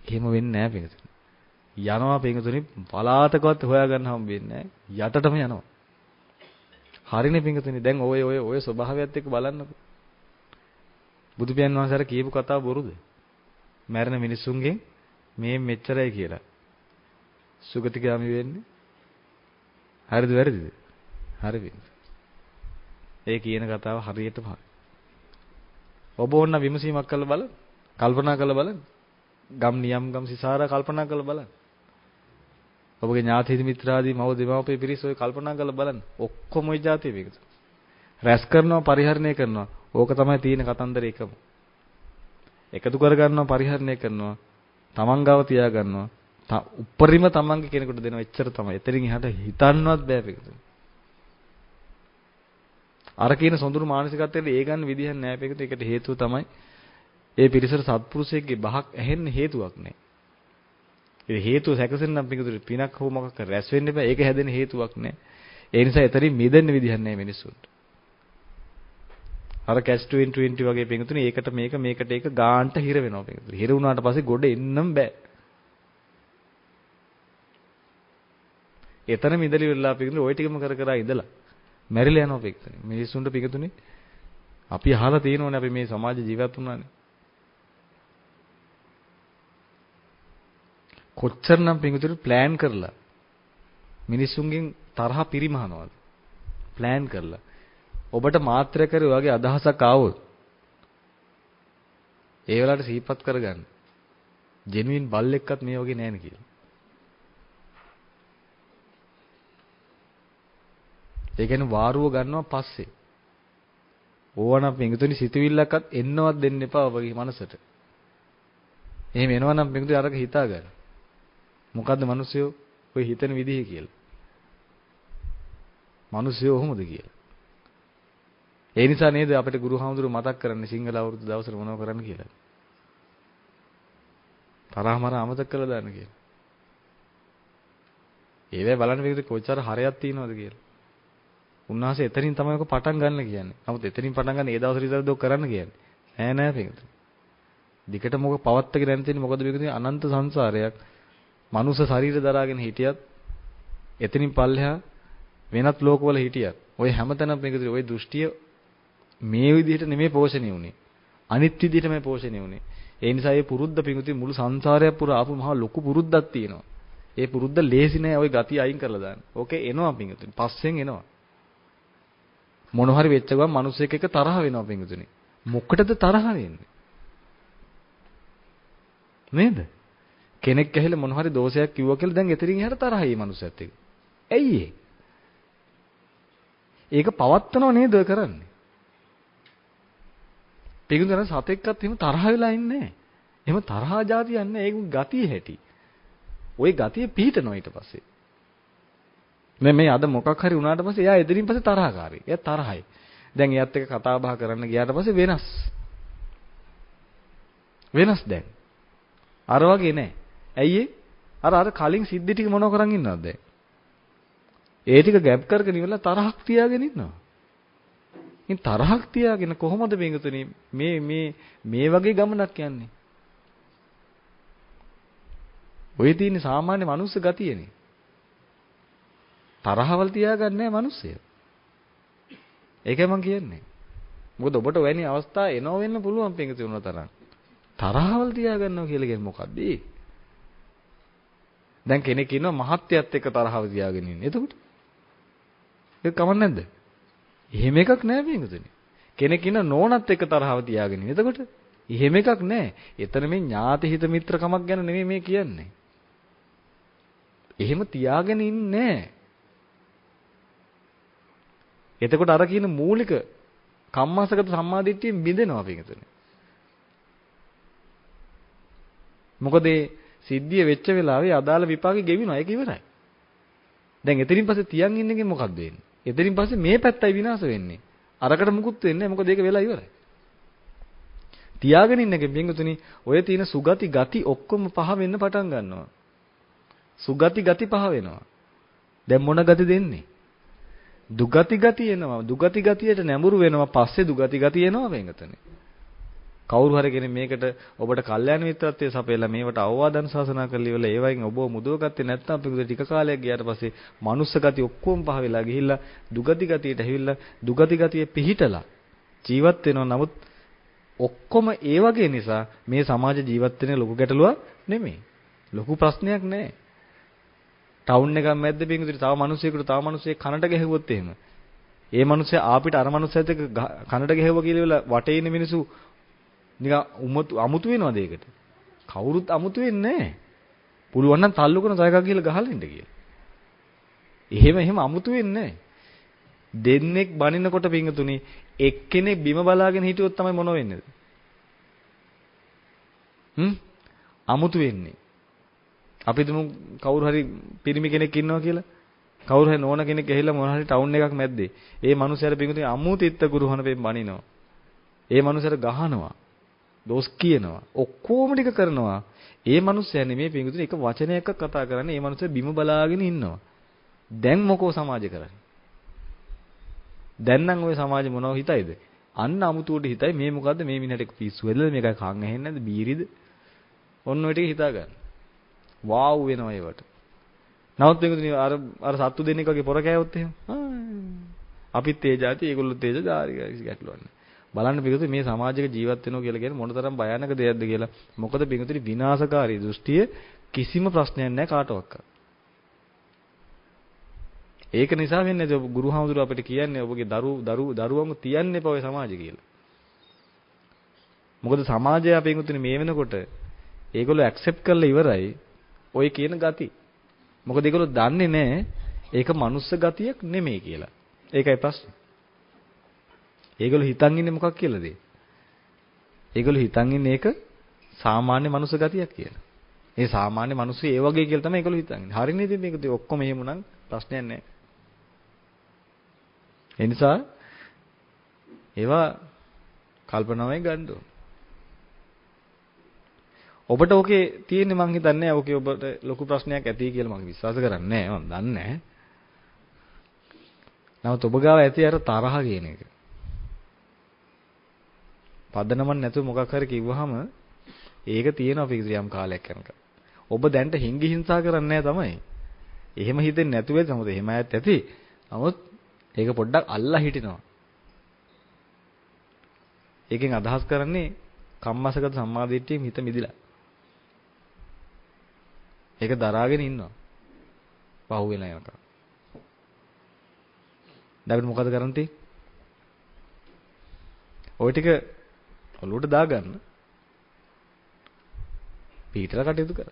එහෙම වෙන්නේ නැහැ පිංගුතුනි. යනවා පිංගුතුනි පලාතකවත් හොයාගන්න හම්බෙන්නේ නැහැ. යටටම යනවා. හරිනේ පිංගුතුනි දැන් ඔය ස්වභාවයත් එක්ක බලන්නකෝ. බුදු පියාණන් වහන්සේ අර කියපු කතාව බොරුද? මැරෙන මිනිස්සුන්ගෙන් මේ මෙච්චරයි කියලා. සුගතිගාමි වෙන්නේ. හරිද වැරදිද? හරි පිංගුතුනි. ඒ කියන කතාව හරියටම හරි. ඔබ ඕන්න විමසීමක් කරලා බලන්න. කල්පනා කරලා බලන්න. ගම් නියම් ගම් සිසාරා කල්පනා කරලා බලන්න. ඔබගේ ඥාති මිත්‍රාදී මව දෙමාපිය පිරිස ඔය කල්පනා කරලා බලන්න. ඔක්කොම ওই જાතිය මේකද. රැස් කරනවා පරිහරණය කරනවා. ඕක තමයි තියෙන කතන්දර එකම. එකතු කර ගන්නවා පරිහරණය කරනවා. තමන් ගාව තියා ගන්නවා. උපරිම තමන්ගේ කෙනෙකුට දෙනවා. එච්චර තමයි. එතනින් එහාට හිතන්නවත් බෑ මේකද. අර කියන සොඳුරු මානසිකත්වයට ඒ ගන්න විදිහක් නෑ මේකද. ඒකට හේතුව තමයි ඒ පිරිසට සත්පුරුෂයෙක්ගේ බහක් ඇහෙන්න හේතුවක් නෑ. ඒ හේතුව සැකසෙන්නම් පිටුට පිනක් හෝ මොකක් රැස් වෙන්න බෑ. ඒක හැදෙන හේතුවක් නෑ. ඒ නිසා එතනින් මිදෙන්න විදිහක් නෑ මිනිස්සුන්ට. අර කැච් 20 වගේ පිටුනේ ඒකට මේකට ඒක ගාන්ට හිර වෙනවා පිටුට. හිර වුණාට පස්සේ ගොඩ එන්නම් බෑ. එතන මිදලි වෙලා පිටුනේ ওই ටිකම කර කර ඉඳලා මැරිලා යනවා පිටුනේ. මිනිස්සුන්ට පිටුනේ අපි අහලා තියෙනවනේ අපි මේ සමාජ ජීවත් වුණානේ. කොච්චරනම් පිටුනේ ප්ලෑන් කරලා මිනිස්සුන්ගෙන් තරහ පිරිමහනවාද? ප්ලෑන් කරලා. ඔබට මාත්‍ර කරේ ඔයගේ අදහසක් ආවොත් ඒ වෙලාවට සිහිපත් කරගන්න. ජෙනුයින් බල්ලෙක්වත් මේ වගේ නැහැ නේ කියලා. ඒ කියන්නේ වාරුව ගන්නවා පස්සේ. ඕවනම් පිටුනේ සිතවිල්ලක්වත් එන්නවත් දෙන්න එපා ඔබගේ මනසට. එහෙම එනවනම් පිටුනේ අරක හිතා ගන්න. මොකද්ද මිනිස්සුયો ඔය හිතන විදිහ කියලා. මිනිස්සුયો කොහොමද කියලා. ඒ නිසා නේද අපිට ගුරුහාමුදුරුවෝ මතක් කරන්නේ සිංහල අවුරුදු දවසට මොනව කරන්න කියලා. තරහමර අමතක කරලා දාන්න කියලා. ඒවැ බලන්න මේකේ කොච්චර හරයක් තියෙනවද කියලා. උන්වහන්සේ එතනින් තමයි ඔක පටන් ගන්න කියන්නේ. නමුත් එතනින් පටන් ගන්න ඒ දවස් විතරද ඔක කරන්න කියන්නේ. නෑ පිටුනේ. දිකට මොක පවත්තගෙන යන තියෙන්නේ මොකද මේකේ අනන්ත සංසාරයක්. මනුස්ස ශරීර දරාගෙන හිටියත් එතනින් පල්ලෙහා වෙනත් ලෝකවල හිටියත් ඔය හැමතැනම මේකේ ඔය දෘෂ්ටිය මේ විදිහට නෙමෙයි පෝෂණය වුනේ. අනිත් විදිහටමයි පෝෂණය වුනේ. ඒ නිසා මේ පුරුද්ද පිඟුති මුළු සංසාරයක් පුරා ආපු මහා ලොකු පුරුද්දක් තියෙනවා. ඒ පුරුද්ද ලේසි නෑ ওই ගතිය අයින් කරලා දාන්න. ඕකේ එනවා පිඟුති. පස්සෙන් එනවා. මොන හරි වෙච්ච ගමන් මිනිස්සෙක් එක්ක තරහ වෙනවා පිඟුතුනි. මොකටද තරහ වෙන්නේ? නේද? කෙනෙක් ඇහිලා මොන හරි දෝෂයක් කිව්වා කියලා දැන් එතනින් එහාට තරහයි මිනිස්සුත් එක්ක. ඇයි ඒ? ඒක පවත්නව නේද කරන්නේ? පිඟුතුන සතෙක්වත් එහෙම තරහ වෙලා ඉන්නේ නැහැ. එහෙම තරහා જાතියක් නැහැ. ඒක ගතිය හැටි. ওই ගතිය පිහිටනවා ඊට පස්සේ. මේ අද මොකක් හරි වුණාට පස්සේ එයා එදිරින් පස්සේ තරහකාරී. එයා තරහයි. දැන් එයාත් එක්ක කතා බහ කරන්න ගියාට පස්සේ වෙනස්. වෙනස් දැන්. අර වගේ නෑ. ඇයි අර කලින් සිද්ධි ටික මොනව කරන් ඉන්නවද දැන්? ඒ ටික ගැප් කරගෙන ඉවරලා තරහක් තියාගෙන ඉන්නවා. ඉතින් තරහක් තියාගෙන කොහොමද මේකතුනේ මේ වගේ ගමනක් යන්නේ? ඔය තියෙන සාමාන්‍ය මනුස්ස ගතියනේ. තරහවල් තියාගන්නේ නැහැ මිනිස්සු. ඒකයි මම කියන්නේ. මොකද ඔබට වැනි අවස්ථා එනව වෙන්න පුළුවන් පින්කති වුණා තරම්. තරහවල් තියාගන්නවා කියලා කියන්නේ මොකද්ද? දැන් කෙනෙක් ඉන්නවා මහත්යත් එක්ක තරහව තියාගෙන ඉන්නේ. එතකොට ඒක කමක් නැද්ද? එහෙම එකක් නැහැ පින්කතුනේ. කෙනෙක් ඉන්න නෝනත් එක්ක තරහව තියාගෙන ඉන්නේ. එතකොට එහෙම එකක් නැහැ. එතන මේ ඥාති හිත මිත්‍රකමක් ගැන නෙමෙයි මේ කියන්නේ. එහෙම තියාගෙන ඉන්නේ නැහැ. එතකොට අර කියන මූලික කම්මාසගත සම්මාදිට්ඨියෙන් බිඳෙනවා පිටුනේ. මොකද මේ සිද්ධිය වෙච්ච වෙලාවේ අදාළ විපාකෙ ගෙවිනවා. ඒක ඉවරයි. දැන් එතනින් පස්සේ තියන් ඉන්නකෙන් මොකක්ද වෙන්නේ? එතනින් පස්සේ මේ පැත්තයි විනාශ වෙන්නේ. අරකට මුකුත් වෙන්නේ නැහැ. මොකද ඒක වෙලා ඉවරයි. තියාගෙන ඉන්නකෙන් පිටුනේ ඔය තියෙන සුගති ගති ඔක්කොම පහ වෙන්න පටන් ගන්නවා. සුගති ගති පහ වෙනවා. දැන් මොන ගති දෙන්නේ? දුගති ගති එනවා. දුගති ගතියට නැඹුරු වෙනවා. පස්සේ දුගති ගති එනවා වෙනතනේ. කවුරු හරි කෙනෙක් මේකට ඔබට කල්යාණ මිත්‍රත්වයේ සපයලා මේවට අවවාද අනුශාසනා කරලා ඉවරලා ඒ වයින් ඔබව මුදව ගත්තේ නැත්නම් අපිට ටික කාලයක් ගියාට පස්සේ මනුස්ස ගති ඔක්කොම පහ වෙලා ගිහිල්ලා දුගති ගතියට ඇවිල්ලා දුගති ගතිය පිහිටලා ජීවත් වෙනවා. නමුත් ඔක්කොම ඒ වගේ නිසා මේ සමාජ ජීවත් වෙන ලොකු ගැටලුවක් නෙමෙයි. ලොකු ප්‍රශ්නයක් නෑ. ටවුන් එකක් මැද්ද පිටින් තව මිනිස්සෙකුට තව මිනිස්සෙක් කනට ගැහුවොත් එහෙම. ඒ මිනිස්සයා ආපිට අර මිනිස්සයත් එක්ක කනට ගැහුවා කියලා වටේ ඉන්න මිනිස්සු නිකන් අමුතු වෙනවද ඒකට? කවුරුත් අමුතු වෙන්නේ නැහැ. පුළුවන් නම් තල්ලු කරන තව එකක් ගිහලා ගහලා ඉන්න කියලා. එහෙම අමුතු වෙන්නේ නැහැ. දෙන්නෙක් බනිනකොට පිංගුතුනි එක්කෙනෙක් බිම බලාගෙන හිටියොත් තමයි මොන වෙන්නේද? අමුතු වෙන්නේ. අපි දුමු කවුරු හරි පිරිමි කෙනෙක් ඉන්නවා කියලා. කවුරු හරි නෝන කෙනෙක් ඇහිලා මොන හරි ටවුන් එකක් මැද්දේ. ඒ මනුස්සයාට පිංගුතුනි අමුතිත්ත ගුරුහන පෙන් බනිනවා. ඒ මනුස්සයාට ගහනවා. දොස් කියනවා. ඔක්කොම ටික කරනවා. ඒ මනුස්සයා නෙමෙයි පිංගුතුනි එක වචනයක කතා කරන්නේ. ඒ මනුස්සයා බිම බලාගෙන ඉන්නවා. දැන් මොකෝ සමාජ කරන්නේ? දැන් නම් ওই සමාජෙ මොනව හිතයිද? අන්න අමුතුවට හිතයි මේ මොකද්ද මේ මිනිහට පිස්සු වෙලද මේකයි කන් ඇහෙන්නේ නැද්ද බීරිද? ඔන්න ඔය ටික හිතා ගන්න. වාව් වෙනවා ඒවට. නමුත් මේකනේ අර සත්තු දෙන්නෙක් වගේ පොර කෑවොත් එහෙම. අපිත් ඒ જાති ඒගොල්ලොත් ඒ જાති ගැටලුවන්නේ. බලන්න පිටුතු මේ සමාජයක ජීවත් වෙනවා කියලා කියන්නේ මොනතරම් භයානක දෙයක්ද කියලා. මොකද පිටුතුනි විනාශකාරී දෘෂ්ටිය කිසිම ප්‍රශ්නයක් නැහැ කාටවත්. ඒක නිසා වෙන්නේ ඔබ ගුරුහාමුදුරුවෝ අපිට කියන්නේ ඔබගේ දරුවන්ව තියන්න එපා ඔය සමාජය කියලා. මොකද සමාජය අපේ පිටුතුනි මේ වෙනකොට ඒගොල්ලෝ ඇක්සෙප්ට් කරලා ඉවරයි ඔය කියන ගති. මොකද ඒගොල්ලෝ දන්නේ නැහැ ඒක මනුස්ස ගතියක් නෙමෙයි කියලා. ඒකයි ප්‍රශ්නේ. ඒගොල්ලෝ හිතන් ඉන්නේ මොකක් කියලාද? ඒගොල්ලෝ හිතන් ඉන්නේ ඒක සාමාන්‍ය මනුස්ස ගතියක් කියලා. ඒ සාමාන්‍ය මිනිස්සු ඒ වගේ කියලා තමයි ඒගොල්ලෝ හිතන්නේ. හරිනේ ඉතින් මේක ඔක්කොම එහෙම නම් ප්‍රශ්නයක් නැහැ. ඒ නිසා ඒවා කල්පනාවෙන් ගන්න ඕන. ඔබට ඕකේ තියෙන්නේ මං හිතන්නේ ඕකේ ඔබට ලොකු ප්‍රශ්නයක් ඇති කියලා මම විශ්වාස කරන්නේ නැහැ. මම දන්නේ නැහැ. නමුත් ඔබ ගාව ඇති අර තරහ කියන එක. පදනමක් නැතුව මොකක් හරි කිව්වහම ඒක තියෙනවා පිළිසියම් කාලයක් යනකම්. ඔබ දැන්ට හිංගි හිංසා කරන්නේ නැහැ තමයි. එහෙම හිතෙන්නේ නැතුව වෙයි නමුත් එහෙම ඇත් ඇති. නමුත් ඒක පොඩ්ඩක් අල්ලා හිටිනවා. ඒකෙන් අදහස් කරන්නේ කම්මසගත සම්මාදිට්ඨියෙන් හිත මිදිලා. ඒක දරාගෙන ඉන්නවා. පහු වෙලා යනකම්. දැන් මොකද කරන්න තියෙන්නේ? ওই ටික ඔලුවට දාගන්න. පීටර කටයුතු කර.